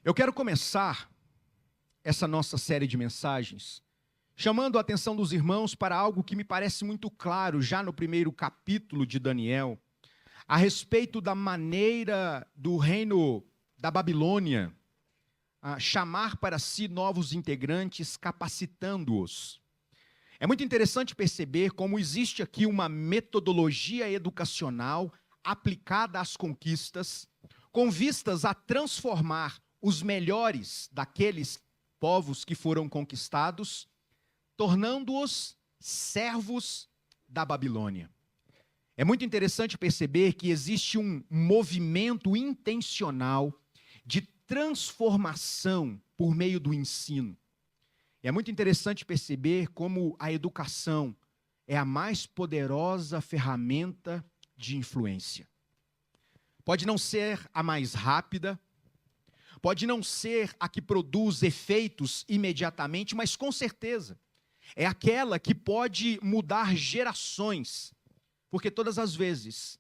Eu quero começar essa nossa série de mensagens chamando a atenção dos irmãos para algo que me parece muito claro já no primeiro capítulo de Daniel, a respeito da maneira do reino da Babilônia chamar para si novos integrantes, capacitando-os. É muito interessante perceber como existe aqui uma metodologia educacional aplicada às conquistas, com vistas a transformar os melhores daqueles povos que foram conquistados, tornando-os servos da Babilônia. É muito interessante perceber que existe um movimento intencional de transformação por meio do ensino. É muito interessante perceber como a educação é a mais poderosa ferramenta de influência. Pode não ser a mais rápida, pode não ser a que produz efeitos imediatamente, mas com certeza é aquela que pode mudar gerações, porque todas as vezes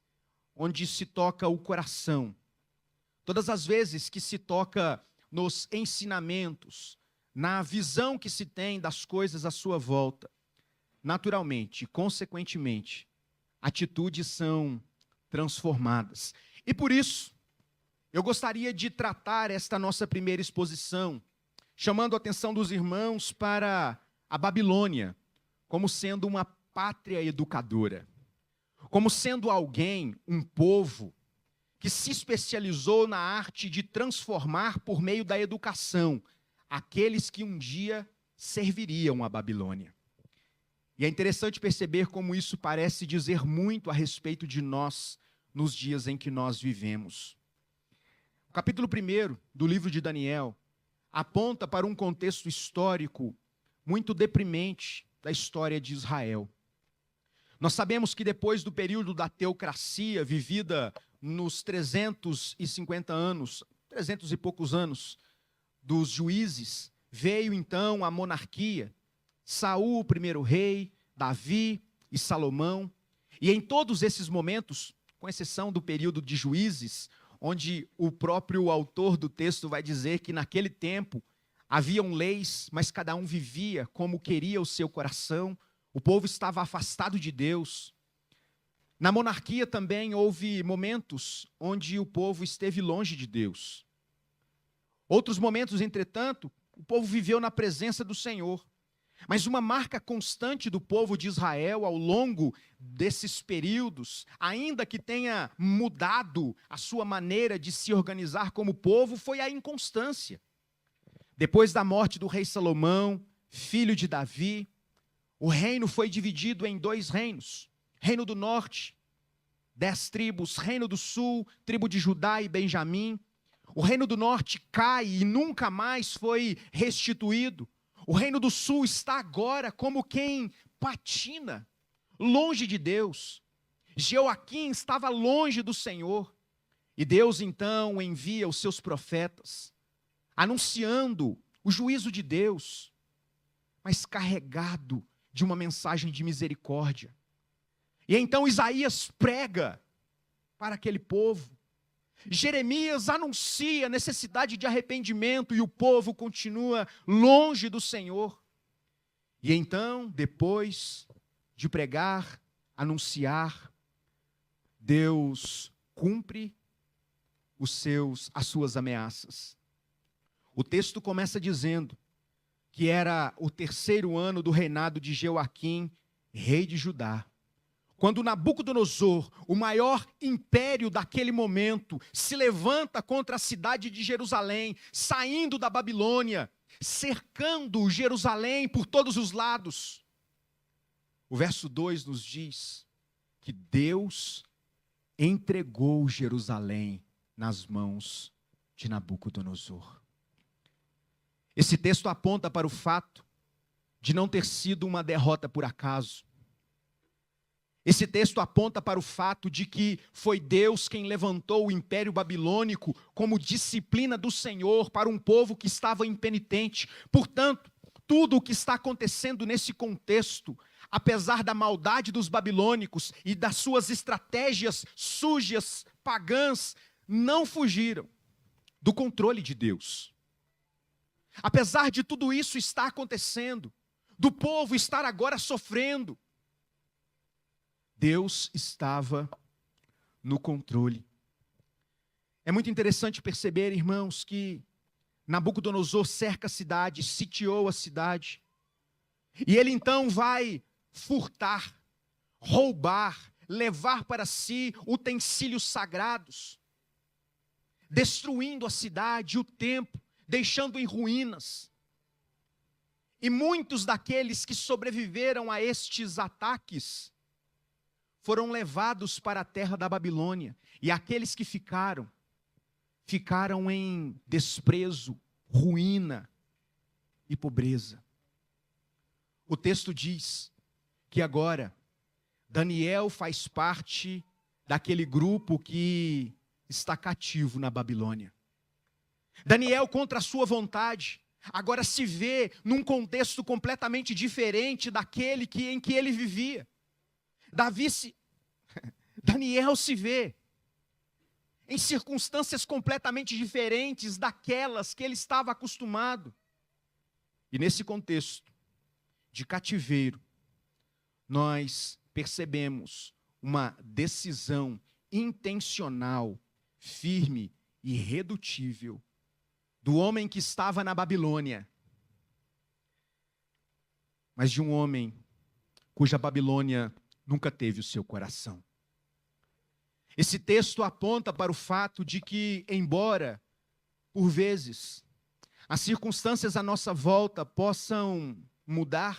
onde se toca o coração, todas as vezes que se toca nos ensinamentos, na visão que se tem das coisas à sua volta, naturalmente, consequentemente, atitudes são transformadas. E por isso, eu gostaria de tratar esta nossa primeira exposição, chamando a atenção dos irmãos para a Babilônia, como sendo uma pátria educadora, como sendo alguém, um povo, que se especializou na arte de transformar por meio da educação aqueles que um dia serviriam a Babilônia. E é interessante perceber como isso parece dizer muito a respeito de nós nos dias em que nós vivemos. O capítulo 1 do livro de Daniel aponta para um contexto histórico muito deprimente da história de Israel. Nós sabemos que depois do período da teocracia vivida nos 350 anos, 300 e poucos anos dos juízes, veio então a monarquia, Saul, o primeiro rei, Davi e Salomão. E em todos esses momentos, com exceção do período de juízes, onde o próprio autor do texto vai dizer que naquele tempo haviam leis, mas cada um vivia como queria o seu coração, o povo estava afastado de Deus. Na monarquia também houve momentos onde o povo esteve longe de Deus. Outros momentos, entretanto, o povo viveu na presença do Senhor. Mas uma marca constante do povo de Israel ao longo desses períodos, ainda que tenha mudado a sua maneira de se organizar como povo, foi a inconstância. Depois da morte do rei Salomão, filho de Davi, o reino foi dividido em 2 reinos. Reino do norte, 10 tribos, reino do sul, tribo de Judá e Benjamim. O reino do norte cai e nunca mais foi restituído. O reino do sul está agora como quem patina, longe de Deus. Jeoaquim estava longe do Senhor. E Deus então envia os seus profetas, anunciando o juízo de Deus, mas carregado de uma mensagem de misericórdia. E então Isaías prega para aquele povo. Jeremias anuncia a necessidade de arrependimento e o povo continua longe do Senhor. E então, depois de pregar, anunciar, Deus cumpre as suas ameaças. O texto começa dizendo que era o 3º ano do reinado de Jeoaquim, rei de Judá, quando Nabucodonosor, o maior império daquele momento, se levanta contra a cidade de Jerusalém, saindo da Babilônia, cercando Jerusalém por todos os lados. O verso 2 nos diz que Deus entregou Jerusalém nas mãos de Nabucodonosor. Esse texto aponta para o fato de não ter sido uma derrota por acaso. Esse texto aponta para o fato de que foi Deus quem levantou o Império Babilônico como disciplina do Senhor para um povo que estava impenitente. Portanto, tudo o que está acontecendo nesse contexto, apesar da maldade dos babilônicos e das suas estratégias sujas, pagãs, não fugiram do controle de Deus. apesar de tudo isso estar acontecendo, do povo estar agora sofrendo, Deus estava no controle. É muito interessante perceber, irmãos, que Nabucodonosor cerca a cidade, sitiou a cidade, e ele então vai furtar, roubar, levar para si utensílios sagrados, destruindo a cidade, o templo, deixando em ruínas. E muitos daqueles que sobreviveram a estes ataques foram levados para a terra da Babilônia, e aqueles que ficaram em desprezo, ruína e pobreza. O texto diz que agora Daniel faz parte daquele grupo que está cativo na Babilônia. Daniel, contra a sua vontade, agora se vê num contexto completamente diferente daquele em que ele vivia. Daniel se vê em circunstâncias completamente diferentes daquelas que ele estava acostumado. E nesse contexto de cativeiro, nós percebemos uma decisão intencional, firme e irredutível do homem que estava na Babilônia, mas de um homem cuja Babilônia nunca teve o seu coração. Esse texto aponta para o fato de que, embora, por vezes, as circunstâncias à nossa volta possam mudar,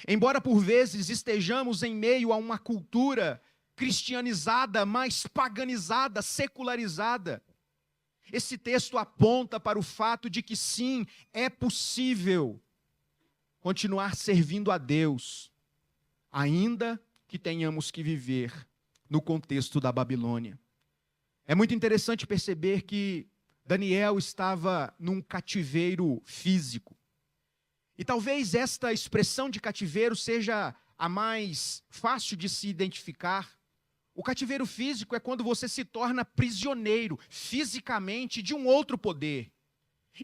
embora por vezes estejamos em meio a uma cultura cristianizada, mais paganizada, secularizada, esse texto aponta para o fato de que sim, é possível continuar servindo a Deus, ainda que tenhamos que viver no contexto da Babilônia. É muito interessante perceber que Daniel estava num cativeiro físico. E talvez esta expressão de cativeiro seja a mais fácil de se identificar. O cativeiro físico é quando você se torna prisioneiro fisicamente de um outro poder.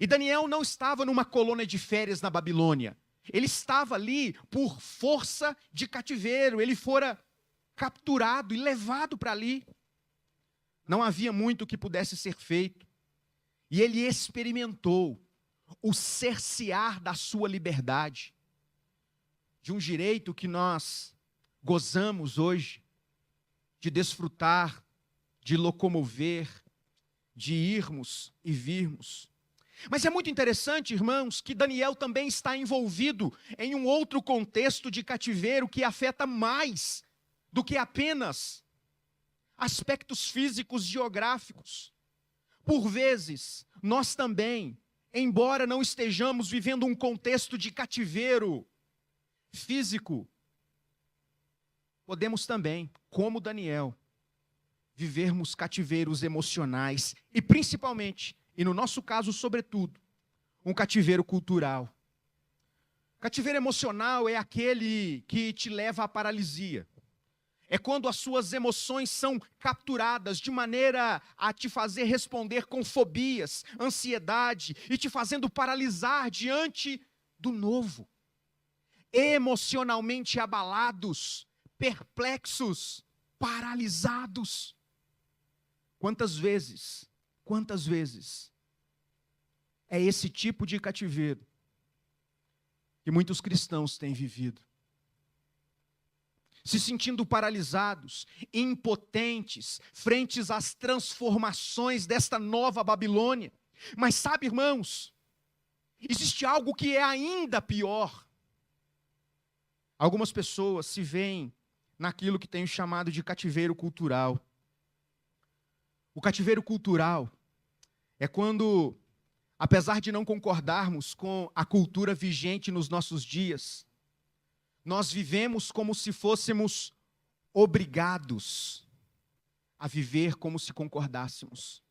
E Daniel não estava numa colônia de férias na Babilônia. Ele estava ali por força de cativeiro. Ele fora capturado e levado para ali. Não havia muito que pudesse ser feito. E ele experimentou o cercear da sua liberdade, de um direito que nós gozamos hoje, de desfrutar, de locomover, de irmos e virmos. Mas é muito interessante, irmãos, que Daniel também está envolvido em um outro contexto de cativeiro que afeta mais do que apenas aspectos físicos geográficos. Por vezes, nós também, embora não estejamos vivendo um contexto de cativeiro físico, podemos também, como Daniel, vivermos cativeiros emocionais e principalmente, e no nosso caso sobretudo, um cativeiro cultural. Cativeiro emocional é aquele que te leva à paralisia. É quando as suas emoções são capturadas de maneira a te fazer responder com fobias, ansiedade e te fazendo paralisar diante do novo. Emocionalmente abalados, perplexos, paralisados. Quantas vezes é esse tipo de cativeiro que muitos cristãos têm vivido? Se sentindo paralisados, impotentes, frente às transformações desta nova Babilônia. Mas sabe, irmãos, existe algo que é ainda pior. Algumas pessoas se veem naquilo que tenho chamado de cativeiro cultural. O cativeiro cultural é quando, apesar de não concordarmos com a cultura vigente nos nossos dias, nós vivemos como se fôssemos obrigados a viver como se concordássemos.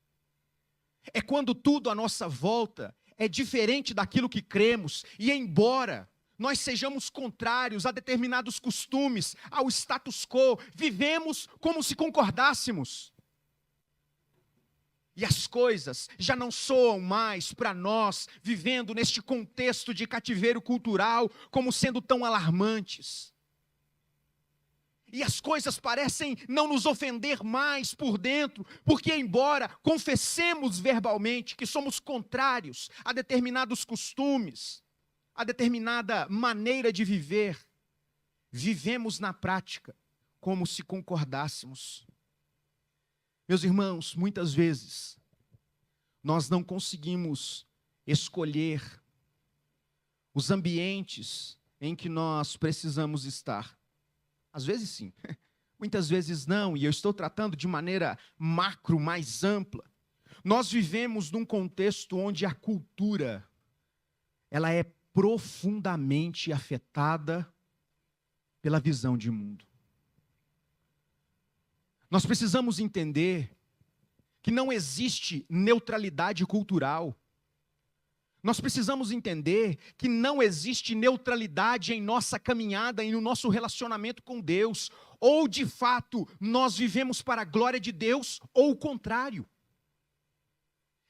É quando tudo à nossa volta é diferente daquilo que cremos, e embora nós sejamos contrários a determinados costumes, ao status quo, vivemos como se concordássemos. E as coisas já não soam mais para nós, vivendo neste contexto de cativeiro cultural, como sendo tão alarmantes. E as coisas parecem não nos ofender mais por dentro, porque embora confessemos verbalmente que somos contrários a determinados costumes, a determinada maneira de viver, vivemos na prática como se concordássemos. Meus irmãos, muitas vezes, nós não conseguimos escolher os ambientes em que nós precisamos estar. Às vezes sim, muitas vezes não, e eu estou tratando de maneira macro, mais ampla. Nós vivemos num contexto onde a cultura, ela é profundamente afetada pela visão de mundo. Nós precisamos entender que não existe neutralidade cultural. Nós precisamos entender que não existe neutralidade em nossa caminhada e no nosso relacionamento com Deus. Ou, de fato, nós vivemos para a glória de Deus, ou o contrário.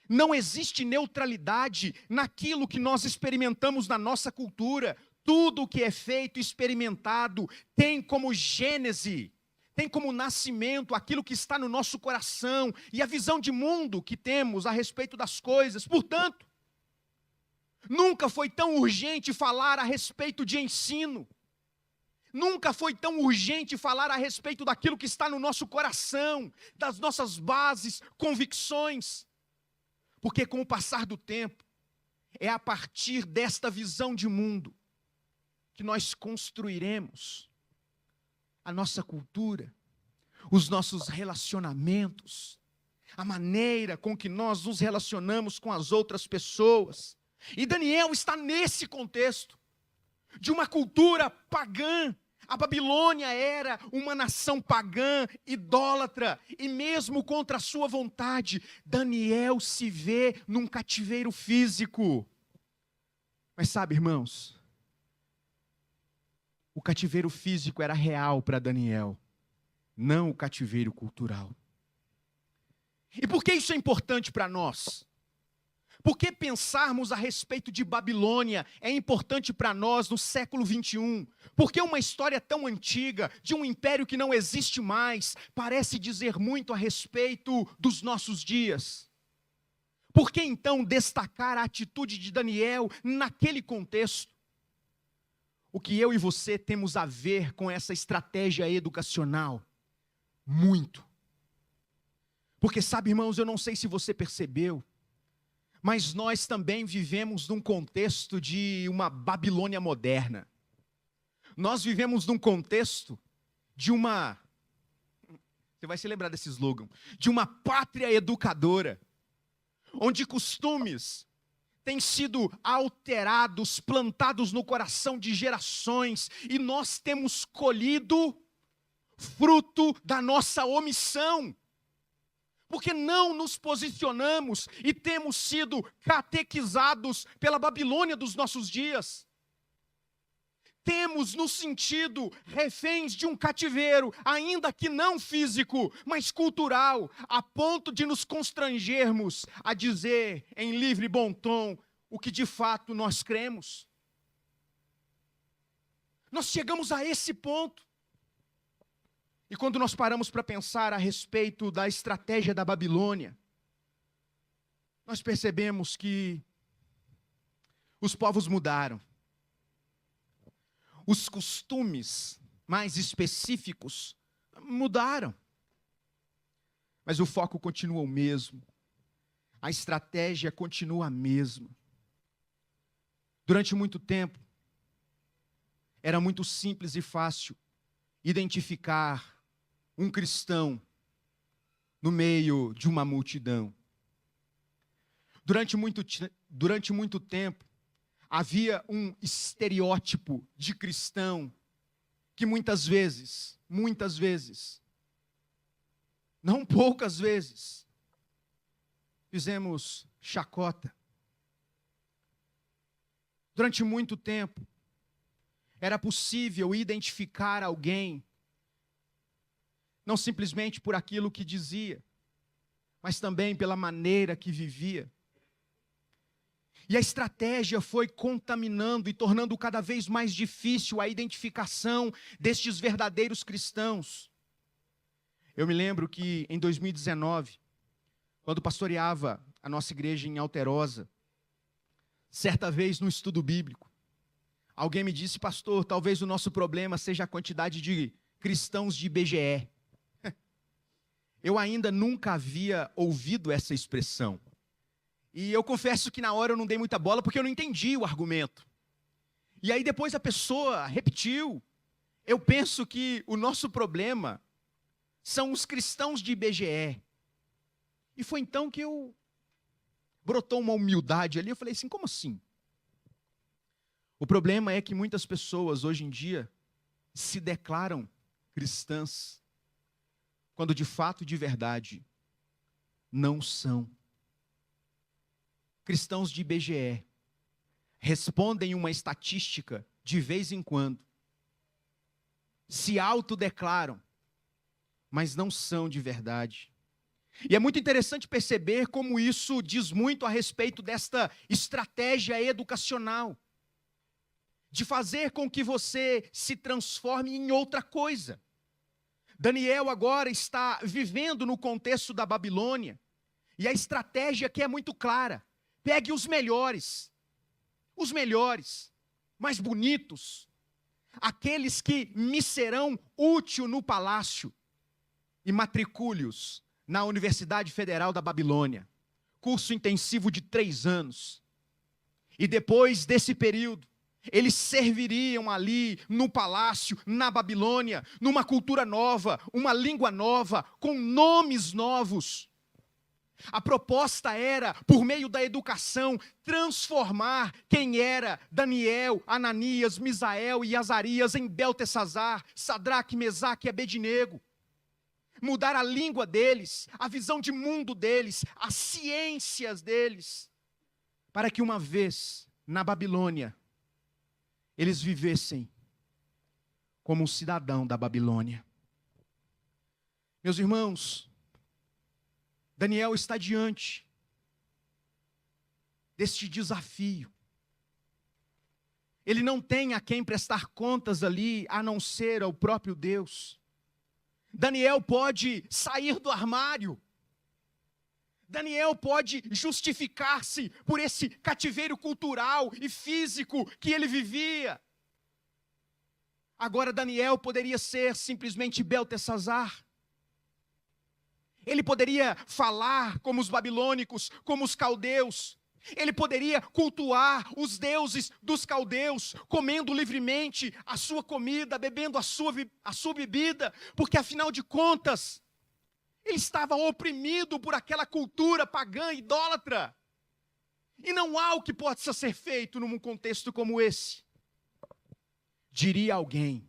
Não existe neutralidade naquilo que nós experimentamos na nossa cultura. Tudo o que é feito e experimentado tem como gênese, tem como nascimento aquilo que está no nosso coração e a visão de mundo que temos a respeito das coisas. Portanto, nunca foi tão urgente falar a respeito de ensino. Nunca foi tão urgente falar a respeito daquilo que está no nosso coração, das nossas bases, convicções. Porque com o passar do tempo, é a partir desta visão de mundo que nós construiremos a nossa cultura, os nossos relacionamentos, a maneira com que nós nos relacionamos com as outras pessoas. E Daniel está nesse contexto de uma cultura pagã. A Babilônia era uma nação pagã, idólatra, e mesmo contra a sua vontade, Daniel se vê num cativeiro físico. Mas sabe, irmãos, o cativeiro físico era real para Daniel, não o cativeiro cultural. E por que isso é importante para nós? Por que pensarmos a respeito de Babilônia é importante para nós no século 21? Porque uma história tão antiga, de um império que não existe mais, parece dizer muito a respeito dos nossos dias. Por que então destacar a atitude de Daniel naquele contexto? O que eu e você temos a ver com essa estratégia educacional? Muito. Porque sabe, irmãos, eu não sei se você percebeu, mas nós também vivemos num contexto de uma Babilônia moderna. Nós vivemos num contexto de uma, você vai se lembrar desse slogan, de uma pátria educadora, onde costumes têm sido alterados, plantados no coração de gerações, e nós temos colhido fruto da nossa omissão. Porque não nos posicionamos e temos sido catequizados pela Babilônia dos nossos dias. Temos nos sentido reféns de um cativeiro, ainda que não físico, mas cultural, a ponto de nos constrangermos a dizer em livre bom tom o que de fato nós cremos. Nós chegamos a esse ponto. E quando nós paramos para pensar a respeito da estratégia da Babilônia, nós percebemos que os povos mudaram. Os costumes mais específicos mudaram. Mas o foco continua o mesmo. A estratégia continua a mesma. Durante muito tempo, era muito simples e fácil identificar um cristão no meio de uma multidão. Durante muito tempo, havia um estereótipo de cristão que muitas vezes, não poucas vezes, fizemos chacota. Durante muito tempo, era possível identificar alguém não simplesmente por aquilo que dizia, mas também pela maneira que vivia. E a estratégia foi contaminando e tornando cada vez mais difícil a identificação destes verdadeiros cristãos. Eu me lembro que em 2019, quando pastoreava a nossa igreja em Alterosa, certa vez no estudo bíblico, alguém me disse: pastor, talvez o nosso problema seja a quantidade de cristãos de IBGE. Eu ainda nunca havia ouvido essa expressão. E eu confesso que na hora eu não dei muita bola porque eu não entendi o argumento. E aí depois a pessoa repetiu. Eu penso que o nosso problema são os cristãos de IBGE. E foi então que brotou uma humildade ali. Eu falei assim: como assim? O problema é que muitas pessoas hoje em dia se declaram cristãs, quando de fato, de verdade, não são. Cristãos de IBGE respondem uma estatística de vez em quando, se autodeclaram, mas não são de verdade. E é muito interessante perceber como isso diz muito a respeito desta estratégia educacional, de fazer com que você se transforme em outra coisa. Daniel agora está vivendo no contexto da Babilônia, e a estratégia aqui é muito clara: pegue os melhores, mais bonitos, aqueles que me serão útil no palácio, e matricule-os na Universidade Federal da Babilônia, curso intensivo de 3 anos. E depois desse período, eles serviriam ali no palácio, na Babilônia, numa cultura nova, uma língua nova, com nomes novos. A proposta era, por meio da educação, transformar quem era Daniel, Ananias, Misael e Azarias em Beltesazar, Sadraque, Mesaque e Abednego. Mudar a língua deles, a visão de mundo deles, as ciências deles, para que uma vez na Babilônia, eles vivessem como um cidadão da Babilônia. Meus irmãos, Daniel está diante deste desafio. Ele não tem a quem prestar contas ali, a não ser ao próprio Deus. Daniel pode sair do armário. Daniel pode justificar-se por esse cativeiro cultural e físico que ele vivia. Agora Daniel poderia ser simplesmente Beltesazar. Ele poderia falar como os babilônicos, como os caldeus. Ele poderia cultuar os deuses dos caldeus, comendo livremente a sua comida, bebendo a sua bebida, porque afinal de contas, ele estava oprimido por aquela cultura pagã, idólatra. E não há o que possa ser feito num contexto como esse. Diria alguém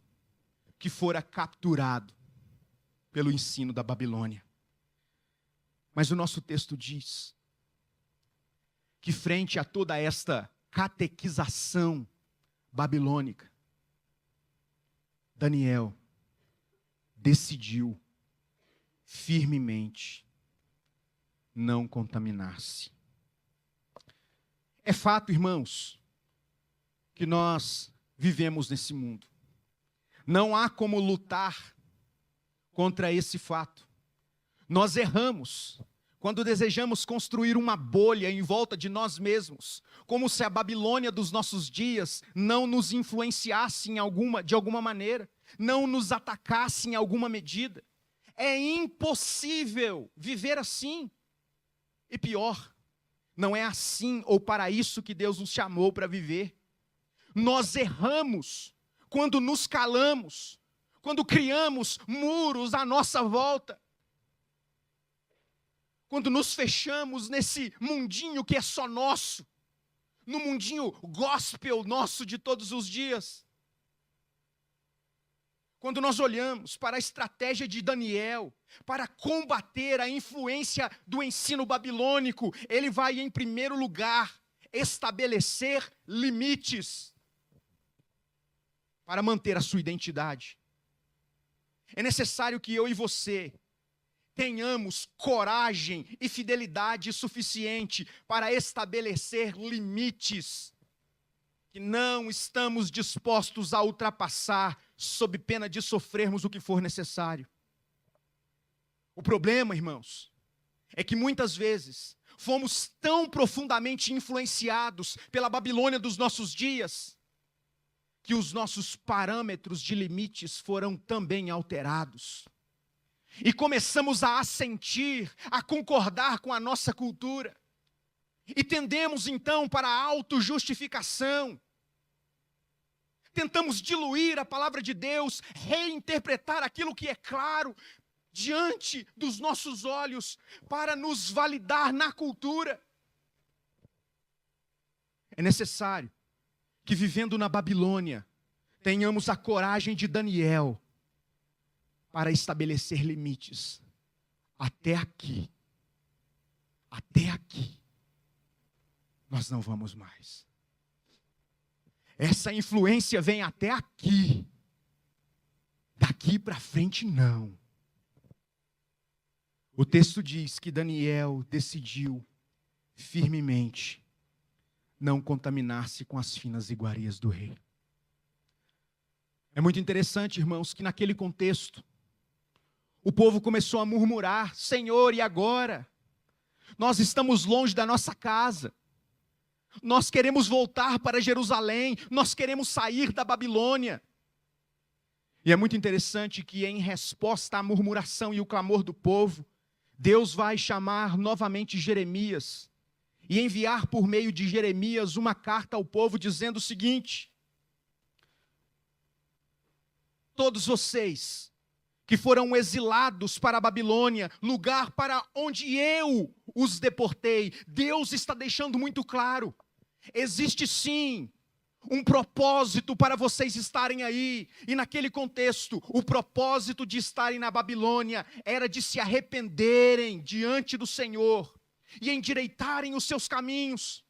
que fora capturado pelo ensino da Babilônia. Mas o nosso texto diz que frente a toda esta catequização babilônica, Daniel decidiu firmemente não contaminar-se. É fato, irmãos, que nós vivemos nesse mundo. Não há como lutar contra esse fato. Nós erramos quando desejamos construir uma bolha em volta de nós mesmos, como se a Babilônia dos nossos dias não nos influenciasse de alguma maneira, não nos atacasse em alguma medida. É impossível viver assim. E pior, não é assim ou para isso que Deus nos chamou para viver. Nós erramos quando nos calamos, quando criamos muros à nossa volta, quando nos fechamos nesse mundinho que é só nosso, no mundinho gospel nosso de todos os dias. Quando nós olhamos para a estratégia de Daniel, para combater a influência do ensino babilônico, ele vai, em primeiro lugar, estabelecer limites para manter a sua identidade. É necessário que eu e você tenhamos coragem e fidelidade suficiente para estabelecer limites que não estamos dispostos a ultrapassar, sob pena de sofrermos o que for necessário. O problema, irmãos, é que muitas vezes fomos tão profundamente influenciados pela Babilônia dos nossos dias, que os nossos parâmetros de limites foram também alterados. E começamos a assentir, a concordar com a nossa cultura. E tendemos então para a autojustificação. Tentamos diluir a palavra de Deus, reinterpretar aquilo que é claro diante dos nossos olhos, para nos validar na cultura. É necessário que, vivendo na Babilônia, tenhamos a coragem de Daniel para estabelecer limites. Até aqui, nós não vamos mais. Essa influência vem até aqui. Daqui para frente, não. O texto diz que Daniel decidiu firmemente não contaminar-se com as finas iguarias do rei. É muito interessante, irmãos, que naquele contexto, o povo começou a murmurar: Senhor, e agora? Nós estamos longe da nossa casa. Nós queremos voltar para Jerusalém. Nós queremos sair da Babilônia. E é muito interessante que, em resposta à murmuração e o clamor do povo, Deus vai chamar novamente Jeremias e enviar por meio de Jeremias uma carta ao povo dizendo o seguinte: todos vocês que foram exilados para a Babilônia, lugar para onde eu os deportei, Deus está deixando muito claro, existe sim um propósito para vocês estarem aí. E naquele contexto, o propósito de estarem na Babilônia era de se arrependerem diante do Senhor e endireitarem os seus caminhos.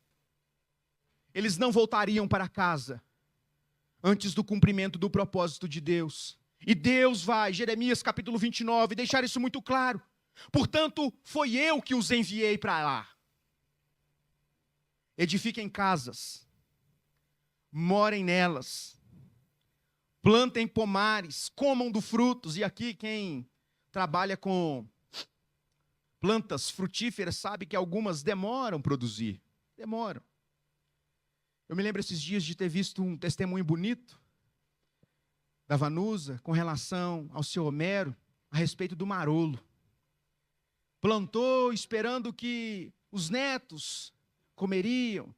Eles não voltariam para casa antes do cumprimento do propósito de Deus. E Deus vai, Jeremias capítulo 29, deixar isso muito claro. Portanto, foi eu que os enviei para lá. Edifiquem casas, morem nelas, plantem pomares, comam dos frutos. E aqui quem trabalha com plantas frutíferas sabe que algumas demoram a produzir. Demoram. Eu me lembro esses dias de ter visto um testemunho bonito da Vanusa com relação ao seu Homero a respeito do marolo. Plantou esperando que os netos comeriam.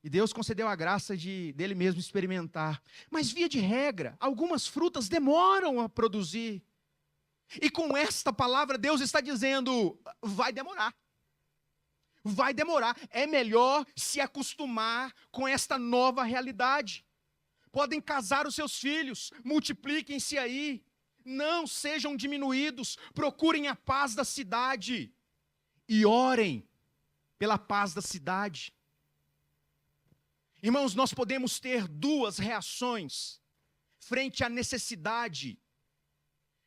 E Deus concedeu a graça dele mesmo experimentar. Mas, via de regra, algumas frutas demoram a produzir. E com esta palavra, Deus está dizendo: vai demorar. Vai demorar. É melhor se acostumar com esta nova realidade. Podem casar os seus filhos, multipliquem-se aí. Não sejam diminuídos. Procurem a paz da cidade. E orem pela paz da cidade. Irmãos, nós podemos ter duas reações frente à necessidade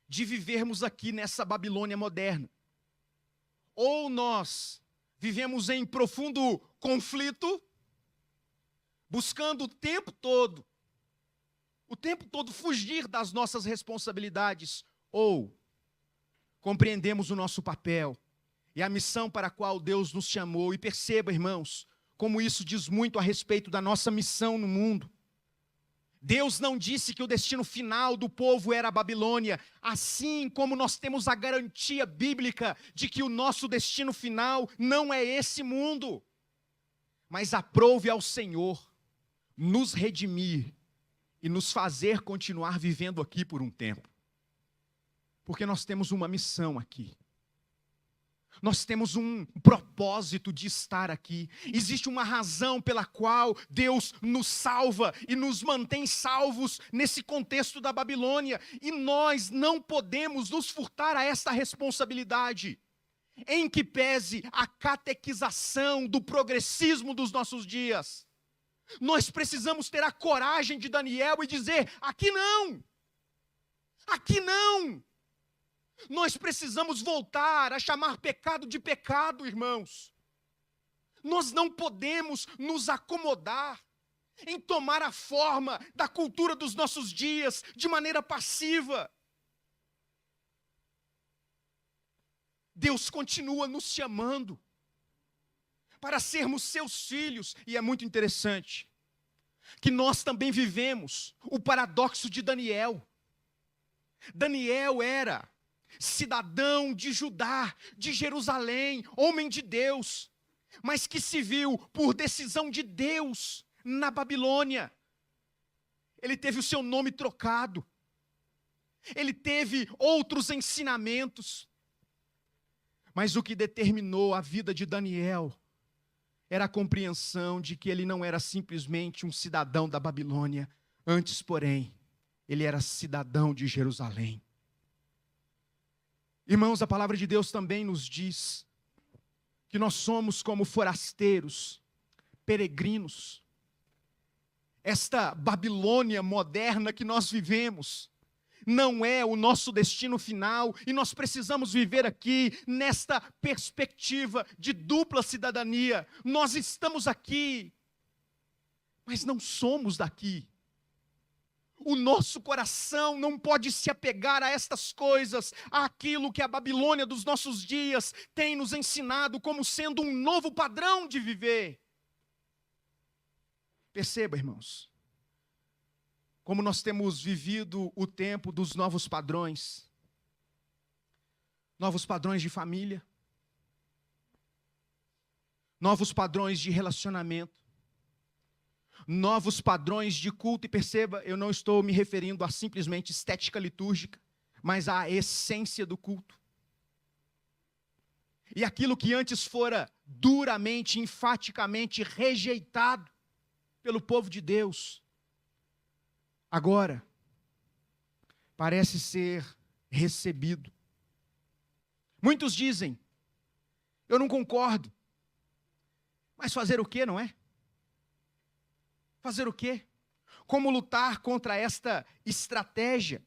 de vivermos aqui nessa Babilônia moderna. Ou nós vivemos em profundo conflito, buscando o tempo todo fugir das nossas responsabilidades, ou compreendemos o nosso papel e a missão para a qual Deus nos chamou. E perceba, irmãos, como isso diz muito a respeito da nossa missão no mundo. Deus não disse que o destino final do povo era a Babilônia, assim como nós temos a garantia bíblica de que o nosso destino final não é esse mundo. Mas aprove ao Senhor nos redimir e nos fazer continuar vivendo aqui por um tempo. Porque nós temos uma missão aqui. Nós temos um propósito de estar aqui. Existe uma razão pela qual Deus nos salva e nos mantém salvos nesse contexto da Babilônia. E nós não podemos nos furtar a esta responsabilidade, em que pese a catequização do progressismo dos nossos dias. Nós precisamos ter a coragem de Daniel e dizer: aqui não! Aqui não! Nós precisamos voltar a chamar pecado de pecado, irmãos. Nós não podemos nos acomodar em tomar a forma da cultura dos nossos dias de maneira passiva. Deus continua nos chamando para sermos seus filhos, e é muito interessante que nós também vivemos o paradoxo de Daniel. Daniel era cidadão de Judá, de Jerusalém, homem de Deus, mas que se viu por decisão de Deus na Babilônia. Ele teve o seu nome trocado, ele teve outros ensinamentos, mas o que determinou a vida de Daniel era a compreensão de que ele não era simplesmente um cidadão da Babilônia, antes, porém, ele era cidadão de Jerusalém. Irmãos, a palavra de Deus também nos diz que nós somos como forasteiros, peregrinos. Esta Babilônia moderna que nós vivemos não é o nosso destino final, e nós precisamos viver aqui nesta perspectiva de dupla cidadania. Nós estamos aqui, mas não somos daqui. O nosso coração não pode se apegar a estas coisas, àquilo que a Babilônia dos nossos dias tem nos ensinado como sendo um novo padrão de viver. Perceba, irmãos, como nós temos vivido o tempo dos novos padrões de família, novos padrões de relacionamento, novos padrões de culto. E perceba, eu não estou me referindo a simplesmente estética litúrgica, mas à essência do culto. E aquilo que antes fora duramente, enfaticamente rejeitado pelo povo de Deus, agora parece ser recebido. Muitos dizem: eu não concordo, mas fazer o quê, não é? Fazer o quê? Como lutar contra esta estratégia?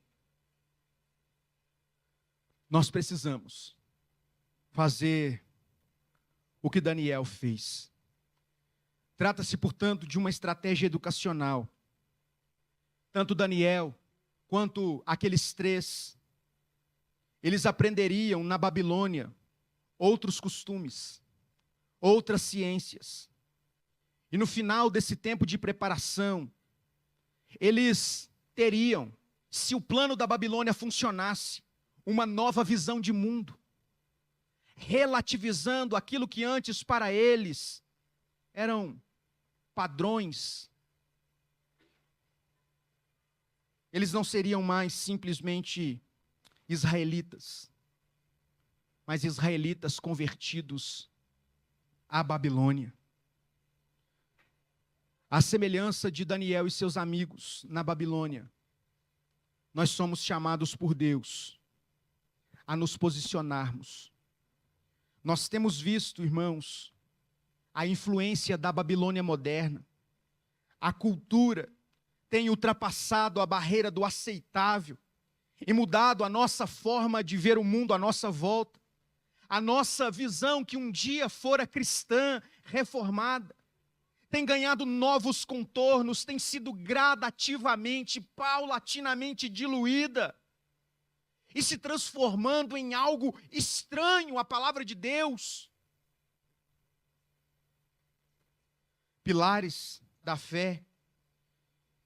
Nós precisamos fazer o que Daniel fez. Trata-se, portanto, de uma estratégia educacional. Tanto Daniel quanto aqueles três, eles aprenderiam na Babilônia outros costumes, outras ciências. E no final desse tempo de preparação, eles teriam, se o plano da Babilônia funcionasse, uma nova visão de mundo, relativizando aquilo que antes para eles eram padrões. Eles não seriam mais simplesmente israelitas, mas israelitas convertidos à Babilônia. À semelhança de Daniel e seus amigos na Babilônia, nós somos chamados por Deus a nos posicionarmos. Nós temos visto, irmãos, a influência da Babilônia moderna. A cultura tem ultrapassado a barreira do aceitável e mudado a nossa forma de ver o mundo à nossa volta. A nossa visão, que um dia fora cristã, reformada, tem ganhado novos contornos, tem sido gradativamente, paulatinamente diluída e se transformando em algo estranho à palavra de Deus. Pilares da fé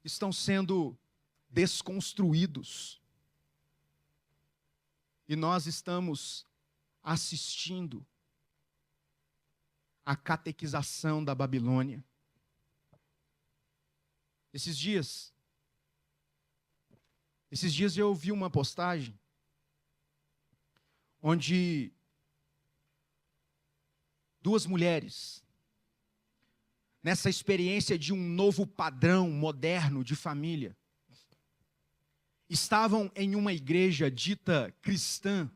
estão sendo desconstruídos e nós estamos assistindo à catequização da Babilônia. Esses dias eu ouvi uma postagem onde duas mulheres, nessa experiência de um novo padrão moderno de família, estavam em uma igreja dita cristã,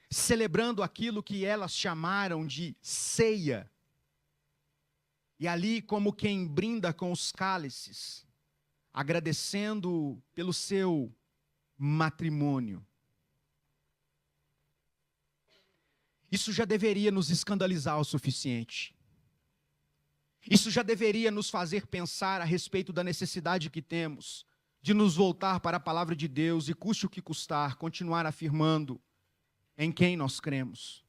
celebrando aquilo que elas chamaram de ceia. E ali, como quem brinda com os cálices, agradecendo pelo seu matrimônio. Isso já deveria nos escandalizar o suficiente. Isso já deveria nos fazer pensar a respeito da necessidade que temos de nos voltar para a palavra de Deus e, custe o que custar, continuar afirmando em quem nós cremos.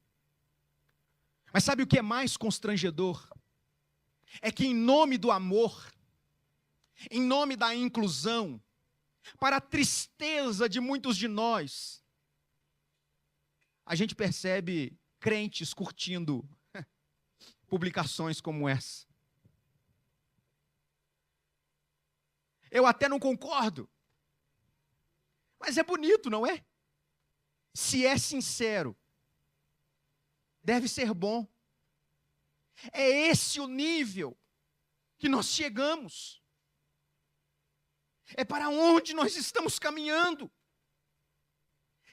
Mas sabe o que é mais constrangedor? É que em nome do amor, em nome da inclusão, para a tristeza de muitos de nós, a gente percebe crentes curtindo publicações como essa. Eu até não concordo, mas é bonito, não é? Se é sincero, deve ser bom. É esse o nível que nós chegamos. É para onde nós estamos caminhando,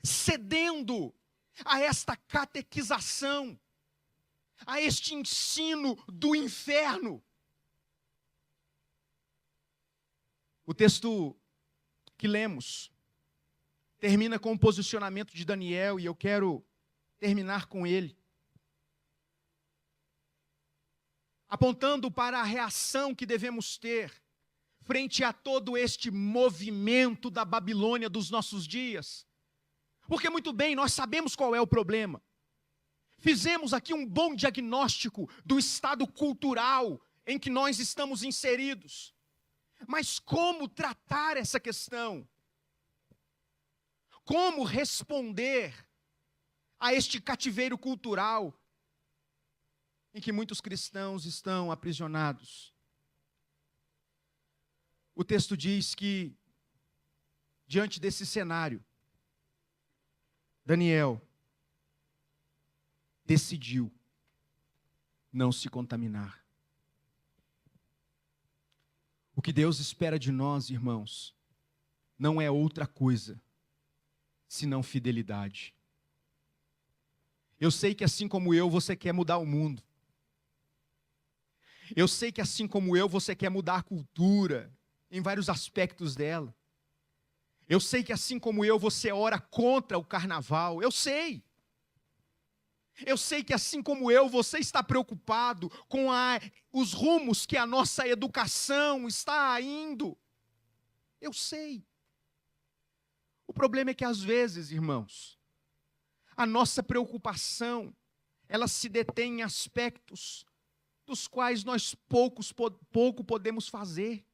cedendo a esta catequização, a este ensino do inferno. O texto que lemos termina com o posicionamento de Daniel, e eu quero terminar com ele, apontando para a reação que devemos ter frente a todo este movimento da Babilônia dos nossos dias. Porque muito bem, nós sabemos qual é o problema. Fizemos aqui um bom diagnóstico do estado cultural em que nós estamos inseridos. Mas como tratar essa questão? Como responder a este cativeiro cultural em que muitos cristãos estão aprisionados? O texto diz que, diante desse cenário, Daniel decidiu não se contaminar. O que Deus espera de nós, irmãos, não é outra coisa senão fidelidade. Eu sei que assim como eu, você quer mudar o mundo. Eu sei que assim como eu, você quer mudar a cultura em vários aspectos dela. Eu sei que assim como eu, você ora contra o carnaval. Eu sei. Eu sei que assim como eu, você está preocupado com os rumos que a nossa educação está indo. Eu sei. O problema é que às vezes, irmãos, a nossa preocupação, ela se detém em aspectos dos quais nós pouco podemos fazer.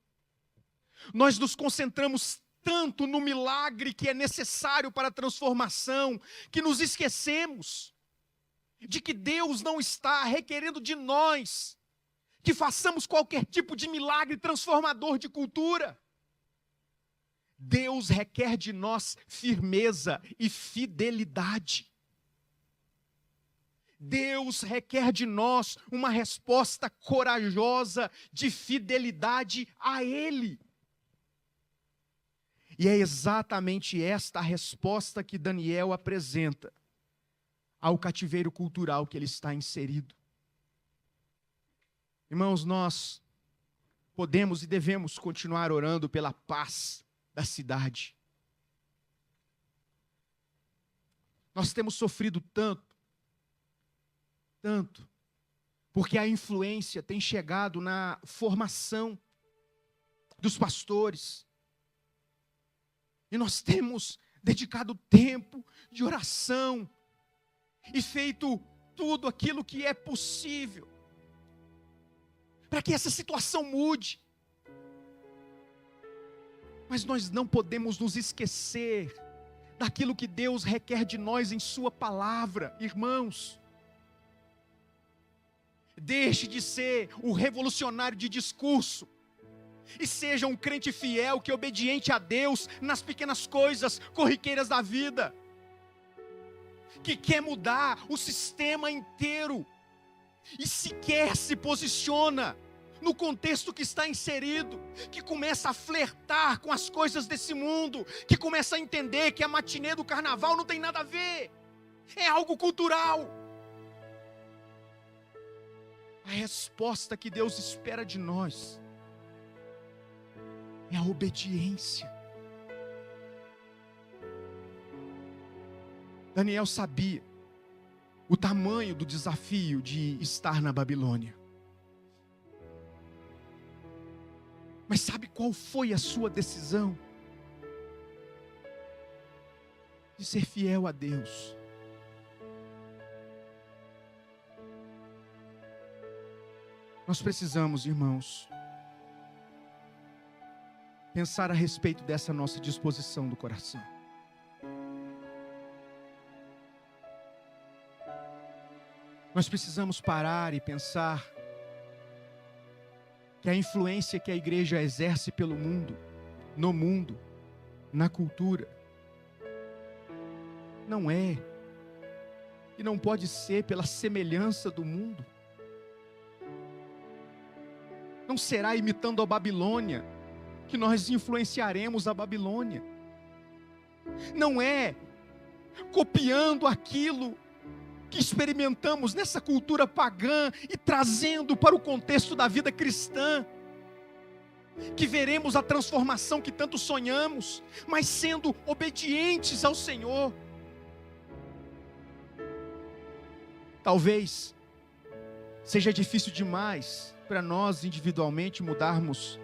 Nós nos concentramos tanto no milagre que é necessário para a transformação, que nos esquecemos de que Deus não está requerendo de nós que façamos qualquer tipo de milagre transformador de cultura. Deus requer de nós firmeza e fidelidade. Deus requer de nós uma resposta corajosa de fidelidade a Ele. E é exatamente esta a resposta que Daniel apresenta ao cativeiro cultural que ele está inserido. Irmãos, nós podemos e devemos continuar orando pela paz da cidade. Nós temos sofrido tanto, porque a influência tem chegado na formação dos pastores. E nós temos dedicado tempo de oração e feito tudo aquilo que é possível para que essa situação mude. Mas nós não podemos nos esquecer daquilo que Deus requer de nós em sua palavra, irmãos. Deixe de ser o revolucionário de discurso e seja um crente fiel que é obediente a Deus nas pequenas coisas corriqueiras da vida, que quer mudar o sistema inteiro e sequer se posiciona no contexto que está inserido, que começa a flertar com as coisas desse mundo, que começa a entender que a matinê do carnaval não tem nada a ver, é algo cultural. A resposta que Deus espera de nós é a obediência. Daniel sabia o tamanho do desafio de estar na Babilônia. Mas sabe qual foi a sua decisão? De ser fiel a Deus. Nós precisamos, irmãos, pensar a respeito dessa nossa disposição do coração. Nós precisamos parar e pensar que a influência que a igreja exerce pelo mundo, no mundo, na cultura, não é e não pode ser pela semelhança do mundo. Não será imitando a Babilônia que nós influenciaremos a Babilônia. Não é copiando aquilo que experimentamos nessa cultura pagã e trazendo para o contexto da vida cristã, que veremos a transformação que tanto sonhamos, mas sendo obedientes ao Senhor. Talvez seja difícil demais para nós individualmente mudarmos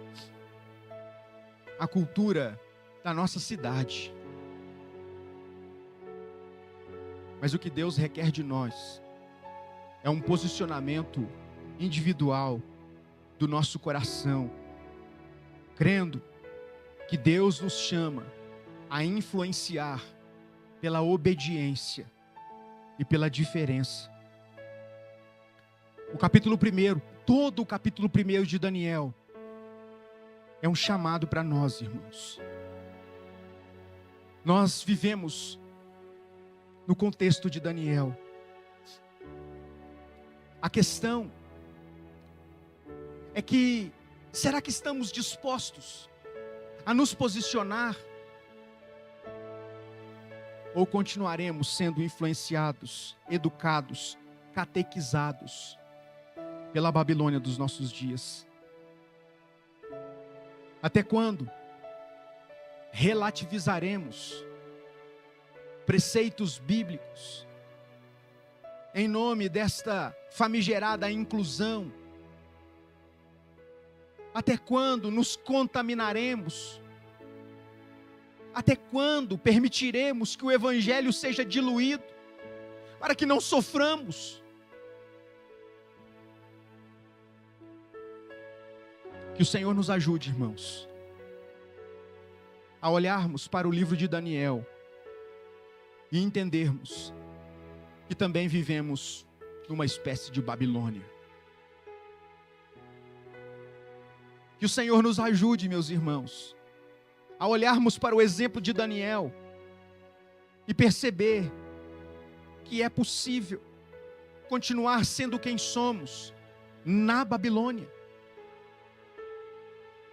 a cultura da nossa cidade. Mas o que Deus requer de nós é um posicionamento individual do nosso coração, crendo que Deus nos chama a influenciar pela obediência e pela diferença. O capítulo 1, todo o capítulo 1 de Daniel, é um chamado para nós, irmãos. Nós vivemos no contexto de Daniel. A questão é que, será que estamos dispostos a nos posicionar? Ou continuaremos sendo influenciados, educados, catequizados pela Babilônia dos nossos dias? Até quando relativizaremos preceitos bíblicos em nome desta famigerada inclusão? Até quando nos contaminaremos? Até quando permitiremos que o evangelho seja diluído para que não soframos? Que o Senhor nos ajude, irmãos, a olharmos para o livro de Daniel e entendermos que também vivemos numa espécie de Babilônia. Que o Senhor nos ajude, meus irmãos, a olharmos para o exemplo de Daniel e perceber que é possível continuar sendo quem somos na Babilônia.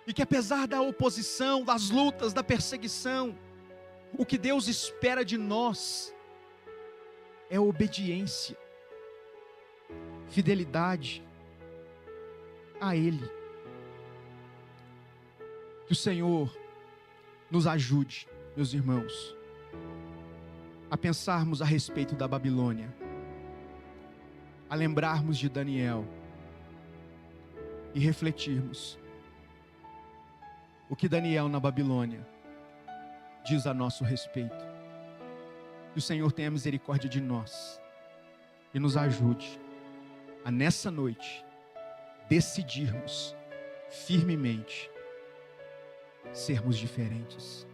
E que apesar da oposição, das lutas, da perseguição, o que Deus espera de nós é obediência, fidelidade a Ele. Que o Senhor nos ajude, meus irmãos, a pensarmos a respeito da Babilônia, a lembrarmos de Daniel e refletirmos o que Daniel na Babilônia diz a nosso respeito. Que o Senhor tenha misericórdia de nós e nos ajude a nessa noite decidirmos firmemente sermos diferentes.